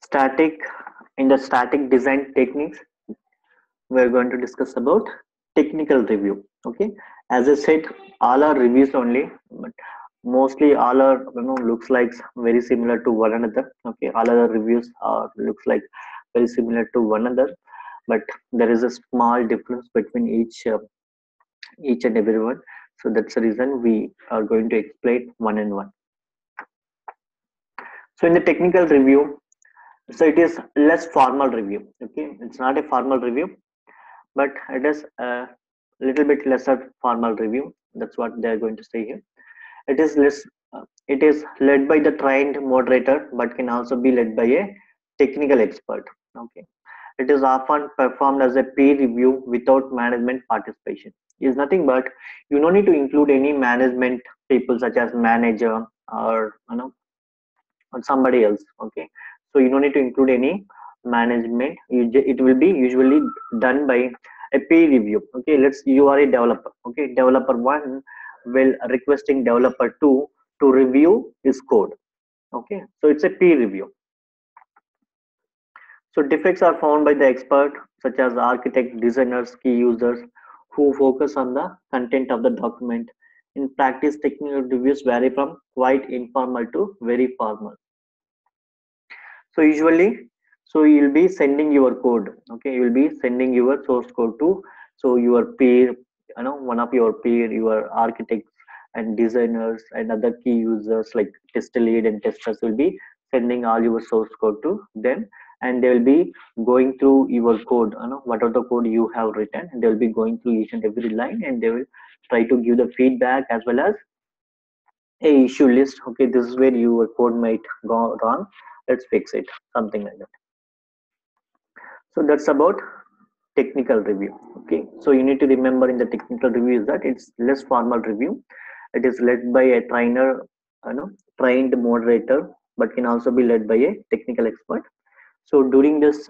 Static In the static design techniques, we're going to discuss about technical review. Okay, as I said, all are reviews only, but mostly all are, looks like very similar to one another. Okay, all other reviews are looks like very similar to one another, but there is a small difference between each and every one. So that's the reason we are going to explain one and one. So in the technical review, so it is less formal review. Okay, it's not a formal review, but it is a little bit lesser formal review. That's what they are going to say here. It is less. It is led by the trained moderator, but can also be led by a technical expert. Okay, it is often performed as a peer review without management participation. Is nothing but you don't need to include any management people such as manager or or somebody else. Okay, so you don't need to include any management. It will be usually done by a peer review. Okay, you are a developer. Okay, developer one will requesting developer two to review his code. Okay, so it's a peer review. So defects are found by the expert such as architect, designers, key users who focus on the content of the document. In practice, technical reviews vary from quite informal to very formal. So usually, so you'll be sending your code. Okay, you will be sending your source code to your peer, one of your peer, your architects and designers and other key users like test lead and testers will be sending all your source code to them, and they will be going through your code. Whatever the code you have written, and they will be going through each and every line, and they will try to give the feedback as well as a issue list. Okay, this is where your code might go wrong, let's fix it, something like that. So that's about technical review. Okay, so you need to remember in the technical review is that it's less formal review. It is led by a trainer, you know trained moderator, but can also be led by a technical expert. So during this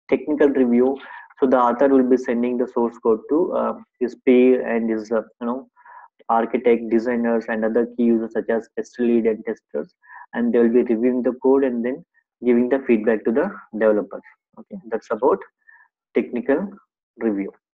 technical review, so the author will be sending the source code to his peer and his architect, designers, and other key users such as test lead and testers, and they will be reviewing the code and then giving the feedback to the developers. Okay, that's about technical review.